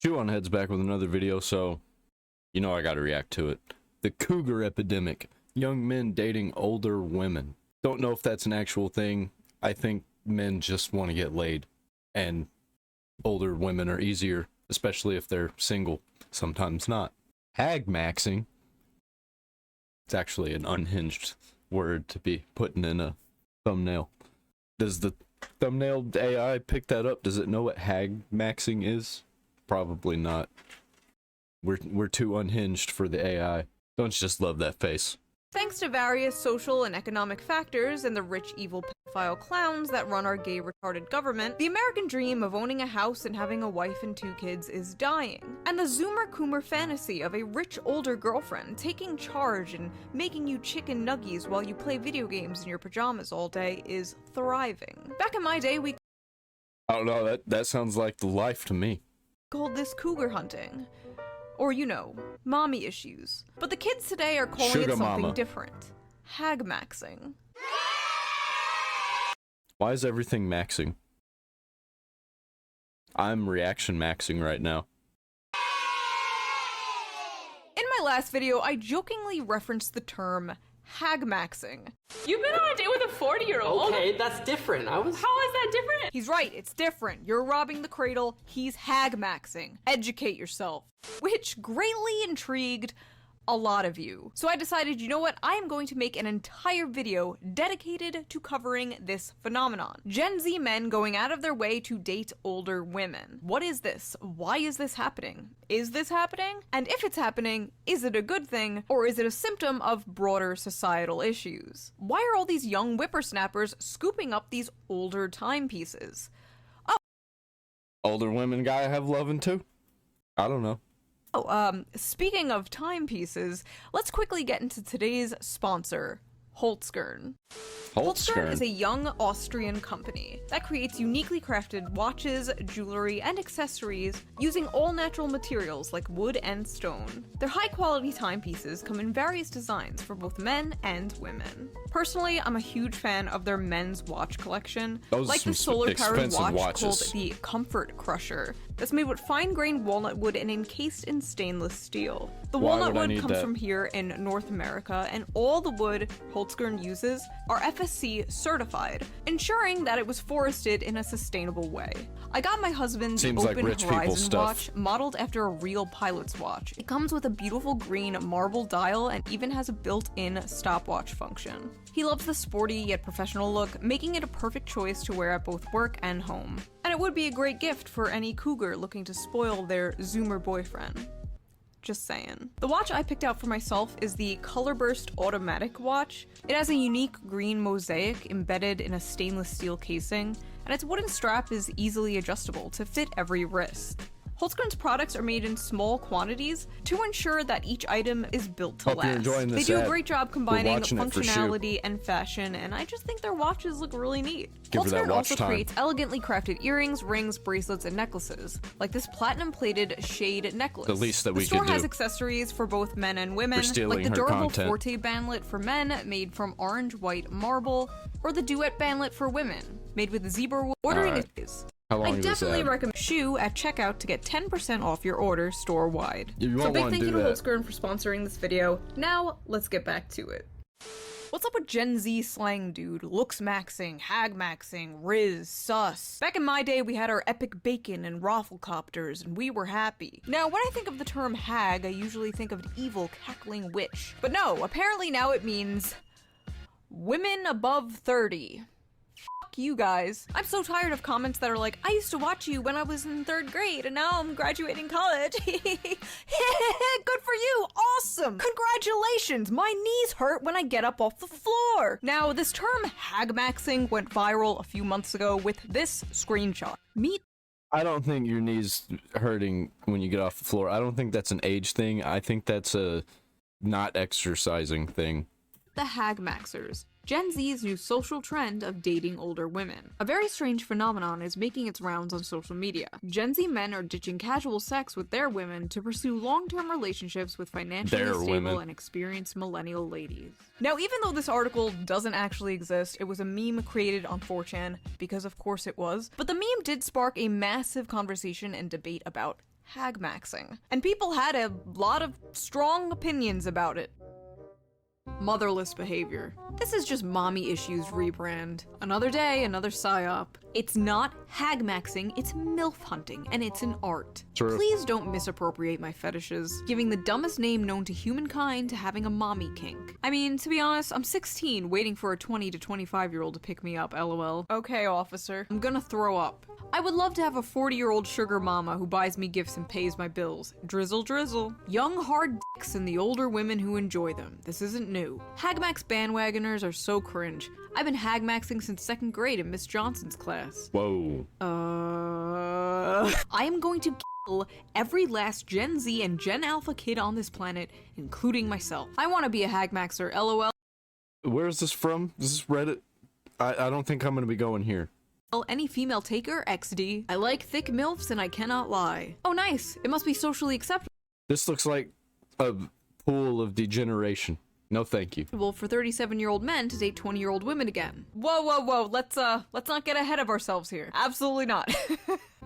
Shoe0nhead's back with another video, so you know I gotta react to it. The cougar epidemic. Young men dating older women. Don't know if that's an actual thing. I think men just want to get laid, and older women are easier, especially if they're single. Sometimes not. Hag maxing. It's actually an unhinged word to be putting in a thumbnail. Does the thumbnail AI pick that up? Does it know what hag maxing is? Probably not. We're too unhinged for the AI. Don't you just love that face? Thanks to various social and economic factors and the rich, evil pedophile clowns that run our gay, retarded government, the American dream of owning a house and having a wife and 2 kids is dying. And the Zoomer-Coomer fantasy of a rich, older girlfriend taking charge and making you chicken nuggies while you play video games in your pajamas all day is thriving. Back in my day, we I don't know, that sounds like the life to me. called this cougar hunting. Or, you know, mommy issues. But the kids today are calling Sugar it something mama. different. Hag maxing. Why is everything maxing? I'm reaction maxing right now. In my last video, I jokingly referenced the term hag maxing. You've been on a date with a 40-year-old. Okay, that's different. How is that different? He's right, it's different. You're robbing the cradle, he's hag maxing. Educate yourself. Which greatly intrigued a lot of you. So I decided, you know what, I am going to make an entire video dedicated to covering this phenomenon. Gen Z men going out of their way to date older women. What is this? Why is this happening? Is this happening? And if it's happening, is it a good thing, or is it a symptom of broader societal issues? Why are all these young whippersnappers scooping up these older timepieces? Older women gotta have loving too? I don't know. Speaking of timepieces, let's quickly get into today's sponsor, Shoe0nhead. Shoe0nhead is a young Austrian company that creates uniquely crafted watches, jewelry, and accessories using all-natural materials like wood and stone. Their high-quality timepieces come in various designs for both men and women. Personally, I'm a huge fan of their men's watch collection, like the solar-powered watch called the Comfort Crusher, that's made with fine-grained walnut wood and encased in stainless steel. The walnut wood comes from here in North America, and all the wood Shoe0nhead uses are FSC certified, ensuring that it was forested in a sustainable way. I got my husband the Open Horizon watch, modeled after a real pilot's watch. It comes with a beautiful green marble dial and even has a built-in stopwatch function. He loves the sporty yet professional look, making it a perfect choice to wear at both work and home. And it would be a great gift for any cougar looking to spoil their Zoomer boyfriend. Just saying. The watch I picked out for myself is the Colorburst Automatic watch. It has a unique green mosaic embedded in a stainless steel casing, and its wooden strap is easily adjustable to fit every wrist. Shoe0nhead's products are made in small quantities to ensure that each item is built to last. They do a great job combining functionality and fashion, and I just think their watches look really neat. Shoe0nhead also creates elegantly crafted earrings, rings, bracelets, and necklaces, like this platinum-plated shade necklace. The least that we could do. The store has accessories for both men and women, like the durable Forte bandlet for men made from orange-white marble, or the Duet bandlet for women, made with zebra wood. Ordering is I definitely recommend Shoe at checkout to get 10% off your order store-wide. So big thank you to Shoe0nhead for sponsoring this video. Now, let's get back to it. What's up with Gen Z slang, dude? Looks maxing, hag maxing, riz, sus. Back in my day, we had our epic bacon and rafflecopters, and we were happy. Now, when I think of the term hag, I usually think of an evil, cackling witch. But no, apparently now it means women above 30. You guys. I'm so tired of comments that are like, I used to watch you when I was in 3rd grade and now I'm graduating college. Good for you. Awesome. Congratulations. My knees hurt when I get up off the floor. Now, this term hag maxing went viral a few months ago with this screenshot. I don't think your knees hurting when you get off the floor. I don't think that's an age thing. I think that's a not exercising thing. The hag maxers. Gen Z's new social trend of dating older women. A very strange phenomenon is making its rounds on social media. Gen Z men are ditching casual sex with their women to pursue long-term relationships with financially stable and experienced millennial ladies. Now, even though this article doesn't actually exist, it was a meme created on 4chan, because of course it was, but the meme did spark a massive conversation and debate about hagmaxing. And people had a lot of strong opinions about it. Motherless behavior. This is just mommy issues rebrand. Another day, another psyop. It's not hagmaxing, it's MILF hunting, and it's an art. True. Please don't misappropriate my fetishes, giving the dumbest name known to humankind to having a mommy kink. I mean, to be honest, I'm 16, waiting for a 20 to 25-year-old to pick me up, lol. Okay, officer. I'm gonna throw up. I would love to have a 40-year-old sugar mama who buys me gifts and pays my bills. Drizzle drizzle. Young hard dicks and the older women who enjoy them. This isn't new. Hagmax bandwagoners are so cringe. I've been hagmaxing since 2nd grade in Miss Johnson's class. Whoa. I am going to kill every last Gen Z and Gen Alpha kid on this planet, including myself. I want to be a hagmaxer, lol. Where is this from? Is this Reddit? I don't think I'm gonna be going here. Any female taker, XD. I like thick MILFs and I cannot lie. Oh nice, it must be socially acceptable This looks like a pool of degeneration. No thank you. for 37-year-old men to date 20-year-old women again. Whoa, whoa, whoa, let's not get ahead of ourselves here. Absolutely not.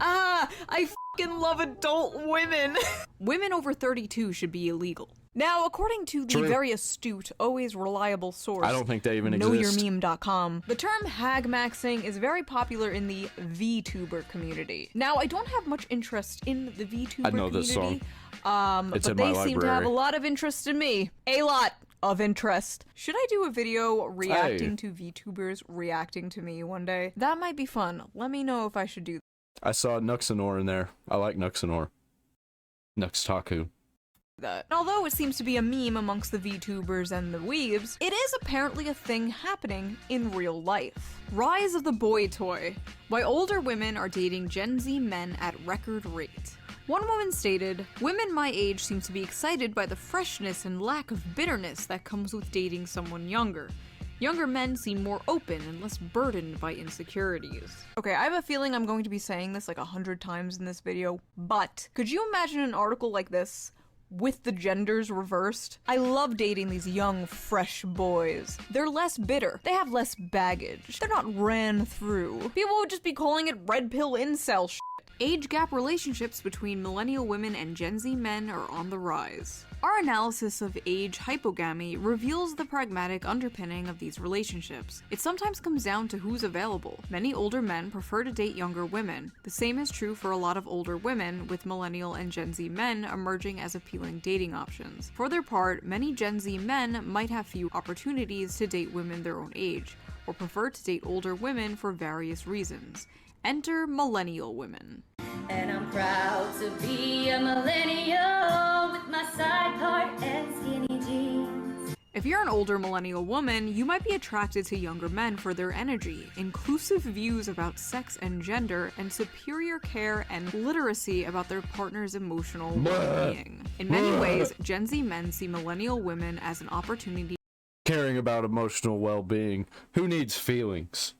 I fucking love adult women. Women over 32 should be illegal. Now, according to the very astute, always reliable source, I don't think they even exist. KnowYourMeme.com, the term hagmaxing is very popular in the VTuber community. Now, I don't have much interest in the VTuber community. I know this song. But they seem to have a lot of interest in me. A lot of interest. Should I do a video reacting to VTubers reacting to me one day? That might be fun. Let me know if I should do that. I saw Nuxanor in there. I like Nuxanor. Nuxtaku. And although it seems to be a meme amongst the VTubers and the weebs, it is apparently a thing happening in real life. Rise of the boy toy. Why older women are dating Gen Z men at record rate. One woman stated, "Women my age seem to be excited by the freshness and lack of bitterness that comes with dating someone younger. Younger men seem more open and less burdened by insecurities." Okay, I have a feeling I'm going to be saying this like 100 times in this video, but could you imagine an article like this with the genders reversed? I love dating these young, fresh boys. They're less bitter. They have less baggage. They're not ran through. People would just be calling it red pill incel shit. Age gap relationships between millennial women and Gen Z men are on the rise. Our analysis of age hypogamy reveals the pragmatic underpinning of these relationships. It sometimes comes down to who's available. Many older men prefer to date younger women. The same is true for a lot of older women, with millennial and Gen Z men emerging as appealing dating options. For their part, many Gen Z men might have few opportunities to date women their own age, or prefer to date older women for various reasons. Enter millennial women. And I'm proud to be a millennial with my side part and skinny jeans. If you're an older millennial woman, you might be attracted to younger men for their energy, inclusive views about sex and gender, and superior care and literacy about their partner's emotional well-being. In many ways, Gen Z men see millennial women as an opportunity Caring about emotional well-being. Who needs feelings?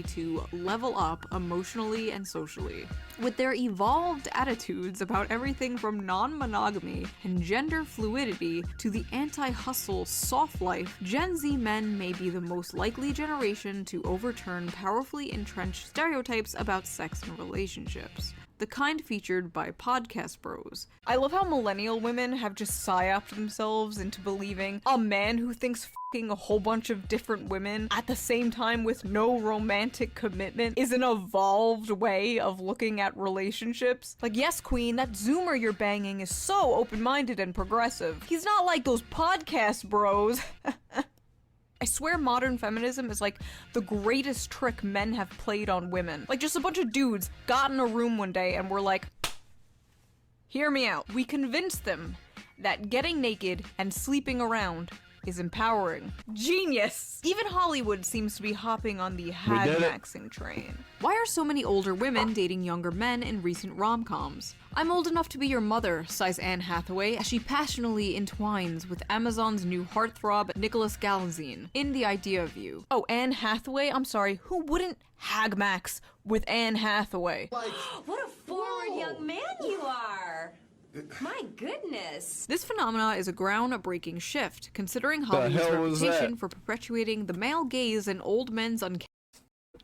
To level up emotionally and socially. With their evolved attitudes about everything from non-monogamy and gender fluidity to the anti-hustle soft life, Gen Z men may be the most likely generation to overturn powerfully entrenched stereotypes about sex and relationships. The kind featured by podcast bros. I love how millennial women have just psyoped themselves into believing a man who thinks fucking a whole bunch of different women at the same time with no romantic commitment is an evolved way of looking at relationships. Like, yes, queen, that zoomer you're banging is so open-minded and progressive. He's not like those podcast bros. I swear modern feminism is like the greatest trick men have played on women. Like, just a bunch of dudes got in a room one day and were like, hear me out. We convinced them that getting naked and sleeping around is empowering. Genius! Even Hollywood seems to be hopping on the hagmaxing train. Why are so many older women dating younger men in recent rom-coms? "I'm old enough to be your mother," sighs Anne Hathaway as she passionately entwines with Amazon's new heartthrob Nicholas Galazine in The Idea of You. Oh, Anne Hathaway? I'm sorry, who wouldn't hagmax with Anne Hathaway? What a forward young man you are! My goodness. This phenomena is a groundbreaking shift, considering Hollywood's reputation for perpetuating the male gaze and old men's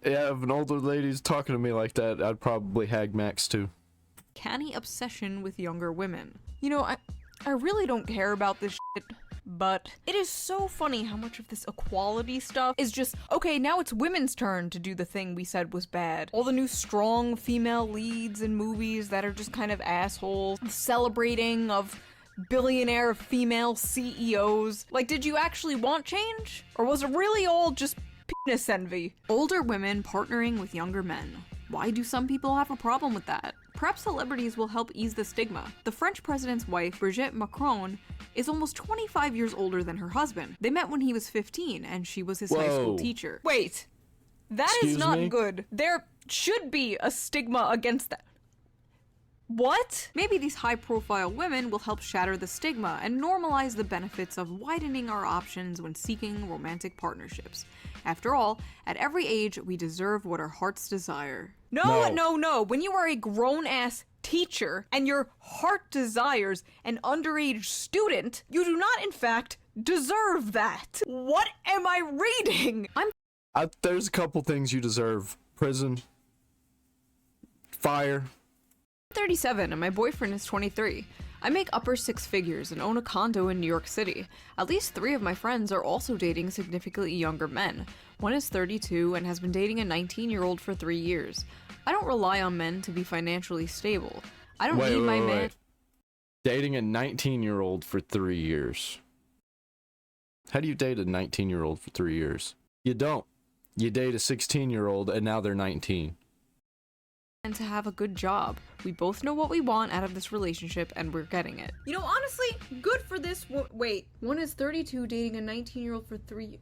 Yeah, if an older lady's talking to me like that, I'd probably hagmax too. canny obsession with younger women. You know, I really don't care about this shit, but it is so funny how much of this equality stuff is just, okay, now it's women's turn to do the thing we said was bad. All the new strong female leads in movies that are just kind of assholes, celebrating of billionaire female CEOs. Like, did you actually want change? Or was it really all just penis envy? Older women partnering with younger men. Why do some people have a problem with that? Perhaps celebrities will help ease the stigma. The French president's wife, Brigitte Macron, is almost 25 years older than her husband. They met when he was 15 and she was his high school teacher. Wait, that is not good. There should be a stigma against that. What? Maybe these high-profile women will help shatter the stigma and normalize the benefits of widening our options when seeking romantic partnerships. After all, at every age, we deserve what our hearts desire. No. When you are a grown-ass teacher and your heart desires an underage student, you do not, in fact, deserve that. What am I reading? There's a couple things you deserve. Prison. Fire. 37 and my boyfriend is 23. I make upper six figures and own a condo in New York City. At least 3 of my friends are also dating significantly younger men. One is 32 and has been dating a 19-year-old for 3 years. I don't rely on men to be financially stable. I don't need my man. Dating a 19-year-old for 3 years. How do you date a 19-year-old for 3 years? You don't. You date a 16-year-old and now they're 19. And to have a good job. We both know what we want out of this relationship and we're getting it. You know, honestly, good for this. Wait, one is 32 dating a 19-year-old for 3 years.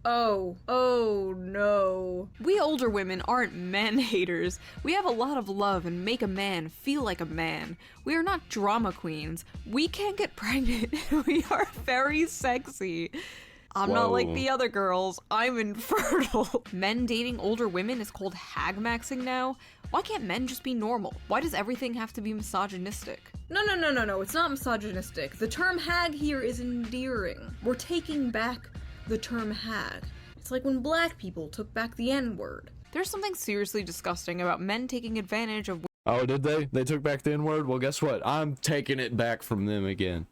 Oh no. We older women aren't man haters. We have a lot of love and make a man feel like a man. We are not drama queens. We can't get pregnant. We are very sexy. I'm not like the other girls. I'm infertile. Men dating older women is called hag-maxing now? Why can't men just be normal? Why does everything have to be misogynistic? No. It's not misogynistic. The term hag here is endearing. We're taking back the term hag. It's like when black people took back the N-word. There's something seriously disgusting about men taking advantage of— Oh, did they? They took back the N-word? Well, guess what? I'm taking it back from them again.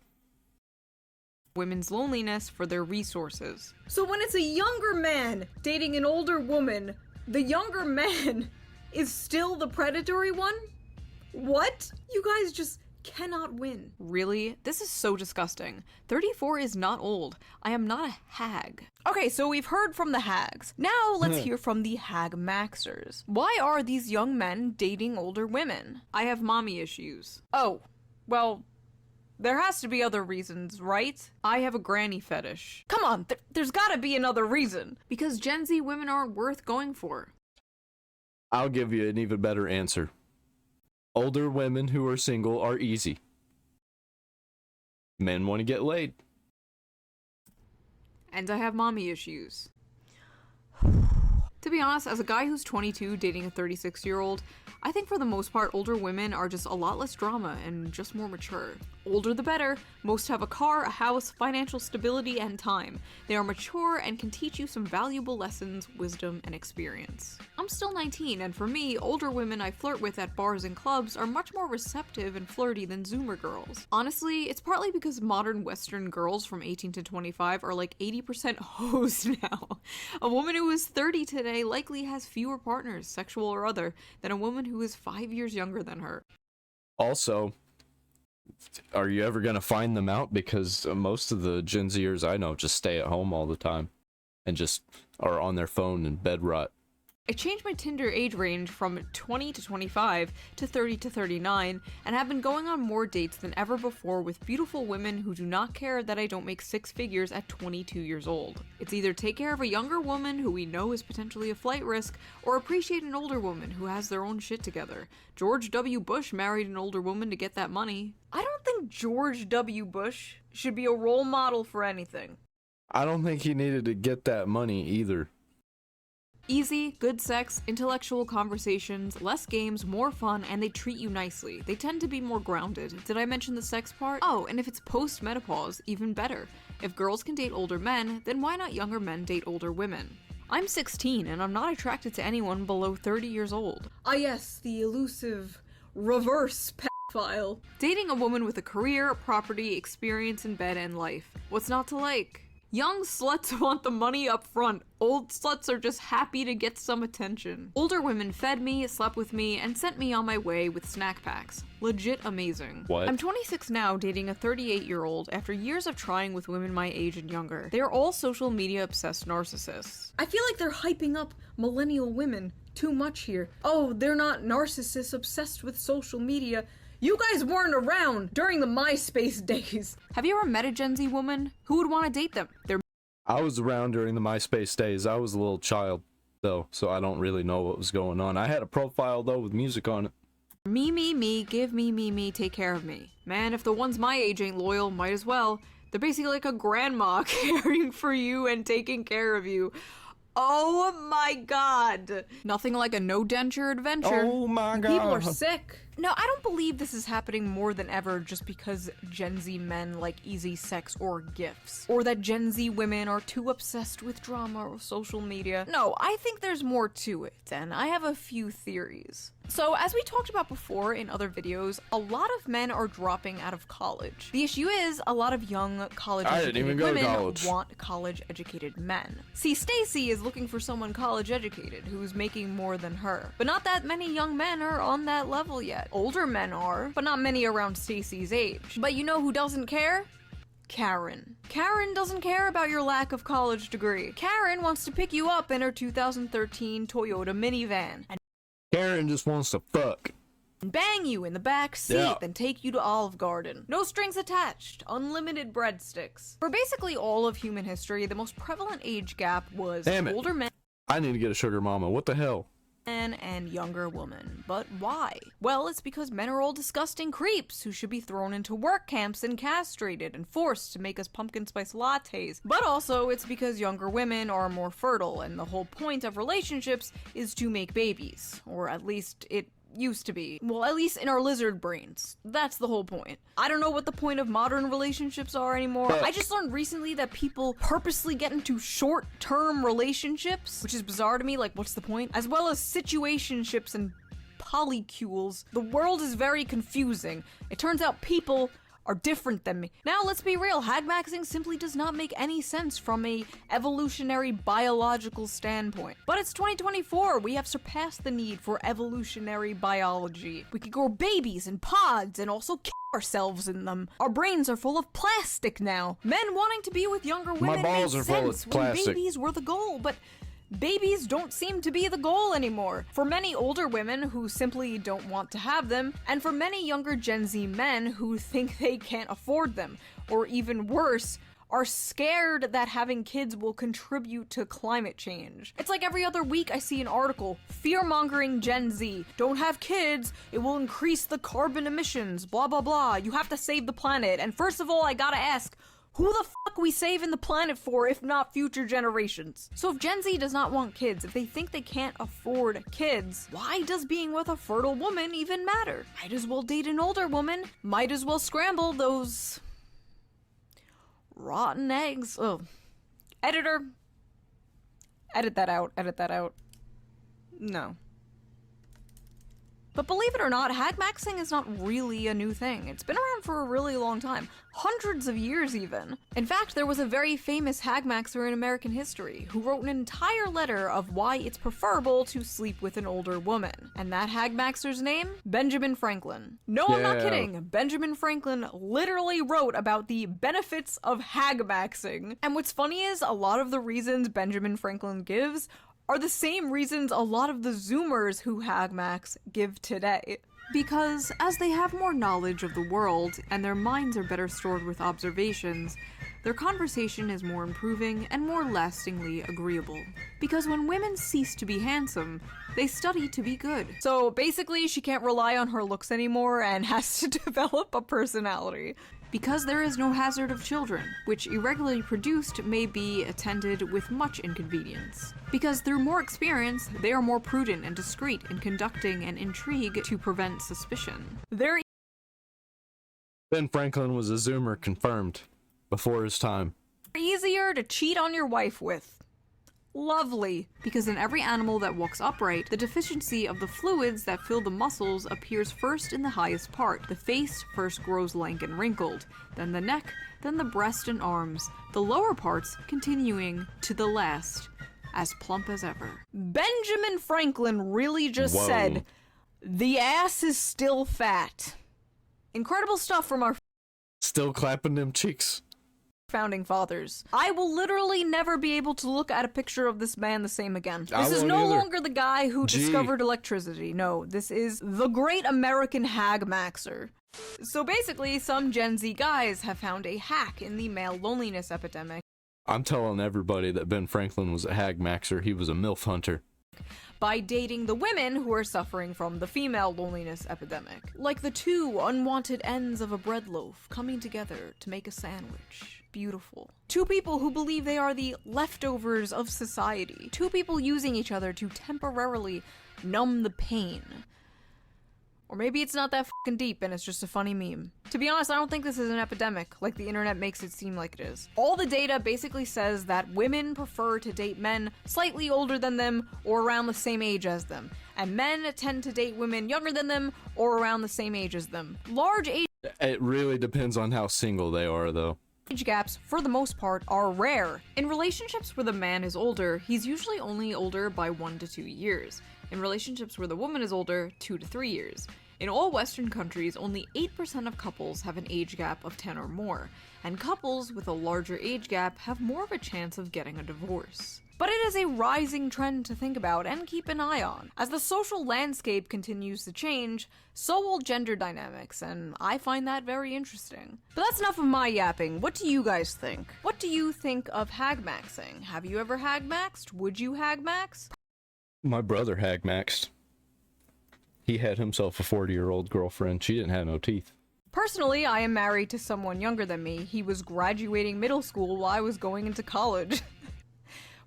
Women's loneliness for their resources. So when it's a younger man dating an older woman, the younger man is still the predatory one? What? You guys just cannot win. Really? This is so disgusting. 34 is not old. I am not a hag. Okay, so we've heard from the hags. Now let's hear from the hag-maxers. Why are these young men dating older women? I have mommy issues. Oh, well, there has to be other reasons, right? I have a granny fetish. Come on, there's gotta be another reason. Because Gen Z women aren't worth going for. I'll give you an even better answer. Older women who are single are easy. Men want to get laid. And I have mommy issues. To be honest, as a guy who's 22 dating a 36-year-old, I think for the most part older women are just a lot less drama and just more mature. Older the better. Most have a car, a house, financial stability, and time. They are mature and can teach you some valuable lessons, wisdom, and experience. I'm still 19, and for me, older women I flirt with at bars and clubs are much more receptive and flirty than Zoomer girls. Honestly, it's partly because modern Western girls from 18 to 25 are like 80% hoes now. A woman who is 30 today likely has fewer partners, sexual or other, than a woman who is 5 years younger than her. Also, are you ever gonna find them out? Because most of the Gen Zers I know just stay at home all the time and just are on their phone and bed rot. I changed my Tinder age range from 20 to 25 to 30 to 39 and have been going on more dates than ever before with beautiful women who do not care that I don't make 6 figures at 22 years old. It's either take care of a younger woman who we know is potentially a flight risk or appreciate an older woman who has their own shit together. George W. Bush married an older woman to get that money. I don't think George W. Bush should be a role model for anything. I don't think he needed to get that money either. Easy, good sex, intellectual conversations, less games, more fun, and they treat you nicely. They tend to be more grounded. Did I mention the sex part? Oh, and if it's post-menopause, even better. If girls can date older men, then why not younger men date older women? I'm 16 and I'm not attracted to anyone below 30 years old. Ah yes, the elusive reverse pedophile. Dating a woman with a career, property, experience in bed and life. What's not to like? Young sluts want the money up front. Old sluts are just happy to get some attention. Older women fed me, slept with me, and sent me on my way with snack packs. Legit amazing. What? I'm 26 now, dating a 38-year-old after years of trying with women my age and younger. They are all social media obsessed narcissists. I feel like they're hyping up millennial women too much here. Oh, they're not narcissists obsessed with social media. You guys weren't around during the MySpace days. Have you ever met a Gen Z woman? Who would want to date them? They're I was around during the MySpace days. I was a little child, though, so I don't really know what was going on. I had a profile, though, with music on it. me, give me, take care of me. Man, if the ones my age ain't loyal, might as well. They're basically like a grandma caring for you and taking care of you. Oh my god. Nothing like a no denture adventure. Oh my god. People are sick. No, I don't believe this is happening more than ever just because Gen Z men like easy sex or gifts. Or that Gen Z women are too obsessed with drama or social media. No, I think there's more to it, and I have a few theories. So, as we talked about before in other videos, a lot of men are dropping out of college. The issue is, a lot of young college-educated women want college-educated men. See, Stacy is looking for someone college-educated who's making more than her. But not that many young men are on that level yet. Older men are, but not many around Stacy's age. But you know who doesn't care? Karen. Karen doesn't care about your lack of college degree. Karen wants to pick you up in her 2013 Toyota minivan and Karen just wants to fuck. Bang you in the back seat, then take you to Olive Garden. No strings attached, unlimited breadsticks. For basically all of human history, the most prevalent age gap was older men. I need to get a sugar mama. What the hell? And younger woman. But why? Well, it's because men are all disgusting creeps who should be thrown into work camps and castrated and forced to make us pumpkin spice lattes. But also, it's because younger women are more fertile, and the whole point of relationships is to make babies. Or at least it used to be. Well, at least in our lizard brains. That's the whole point. I don't know what the point of modern relationships are anymore. I just learned recently that people purposely get into short-term relationships, which is bizarre to me, like what's the point? As well as situationships and polycules. The world is very confusing. It turns out people are different than me. Now, let's be real, hagmaxing simply does not make any sense from a evolutionary biological standpoint. But it's 2024, we have surpassed the need for evolutionary biology. We can grow babies in pods and also kill ourselves in them. Our brains are full of plastic now. Men wanting to be with younger women made sense when babies were the goal, but babies don't seem to be the goal anymore. For many older women who simply don't want to have them, and for many younger Gen Z men who think they can't afford them, or even worse, are scared that having kids will contribute to climate change. It's like every other week I see an article, fear-mongering Gen Z, don't have kids, it will increase the carbon emissions, blah blah blah, you have to save the planet, and first of all I gotta ask, who the fuck we saving the planet for if not future generations? So if Gen Z does not want kids, if they think they can't afford kids, why does being with a fertile woman even matter? Might as well date an older woman. Might as well scramble those rotten eggs. Ugh. Editor. Edit that out. Edit that out. No. But believe it or not, hagmaxing is not really a new thing. It's been around for a really long time. Hundreds of years even. In fact, there was a very famous hagmaxer in American history who wrote an entire letter of why it's preferable to sleep with an older woman. And that hagmaxer's name? Benjamin Franklin. No, I'm not kidding. Benjamin Franklin literally wrote about the benefits of hagmaxing. And what's funny is a lot of the reasons Benjamin Franklin gives are the same reasons a lot of the Zoomers who hagmax give today. Because as they have more knowledge of the world, and their minds are better stored with observations, their conversation is more improving and more lastingly agreeable. Because when women cease to be handsome, they study to be good. So basically, she can't rely on her looks anymore and has to develop a personality. Because there is no hazard of children, which irregularly produced may be attended with much inconvenience. Because through more experience, they are more prudent and discreet in conducting an intrigue to prevent suspicion. Ben Franklin was a Zoomer confirmed before his time. Easier to cheat on your wife with. Lovely, because in every animal that walks upright, the deficiency of the fluids that fill the muscles appears first in the highest part. The face first grows lank and wrinkled, then the neck, then the breast and arms, the lower parts continuing to the last, as plump as ever. Benjamin Franklin really just said, the ass is still fat. Incredible stuff from our still clapping them cheeks. Founding fathers. I will literally never be able to look at a picture of this man the same again. This is no longer the guy who discovered electricity. No, this is the great American hag maxer. So basically, some Gen Z guys have found a hack in the male loneliness epidemic. I'm telling everybody that Ben Franklin was a hag maxer. He was a MILF hunter. By dating the women who are suffering from the female loneliness epidemic. Like the two unwanted ends of a bread loaf coming together to make a sandwich. Beautiful. Two people who believe they are the leftovers of society. Two people using each other to temporarily numb the pain. Or maybe it's not that fucking deep and it's just a funny meme. To be honest, I don't think this is an epidemic, like the internet makes it seem like it is. All the data basically says that women prefer to date men slightly older than them or around the same age as them, and men tend to date women younger than them or around the same age as them. Large age It really depends on how single they are, though. Age gaps, for the most part, are rare. In relationships where the man is older, he's usually only older by 1 to 2 years. In relationships where the woman is older, 2 to 3 years. In all Western countries, only 8% of couples have an age gap of 10 or more, and couples with a larger age gap have more of a chance of getting a divorce. But it is a rising trend to think about and keep an eye on. As the social landscape continues to change, so will gender dynamics, and I find that very interesting. But that's enough of my yapping. What do you guys think? What do you think of hag maxing? Have you ever hag maxed? Would you hag max? My brother hag maxed. He had himself a 40-year-old girlfriend. She didn't have no teeth. Personally, I am married to someone younger than me. He was graduating middle school while I was going into college.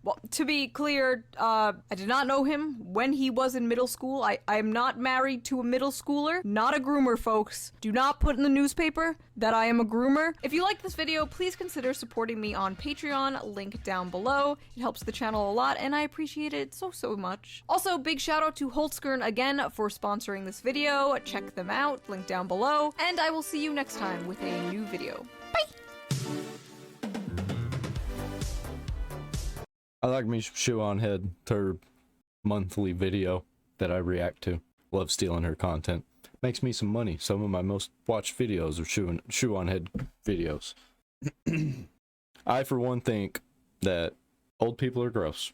Well, to be clear, I did not know him when he was in middle school. I am not married to a middle schooler. Not a groomer, folks. Do not put in the newspaper that I am a groomer. If you like this video, please consider supporting me on Patreon, link down below. It helps the channel a lot, and I appreciate it so much. Also, big shout out to Shoe0nhead again for sponsoring this video. Check them out, link down below, and I will see you next time with a new video. Bye! I like me Shoe0nhead, her monthly video that I react to. Love stealing her content. Makes me some money. Some of my most watched videos are Shoe0nhead videos. I, for one, think that old people are gross.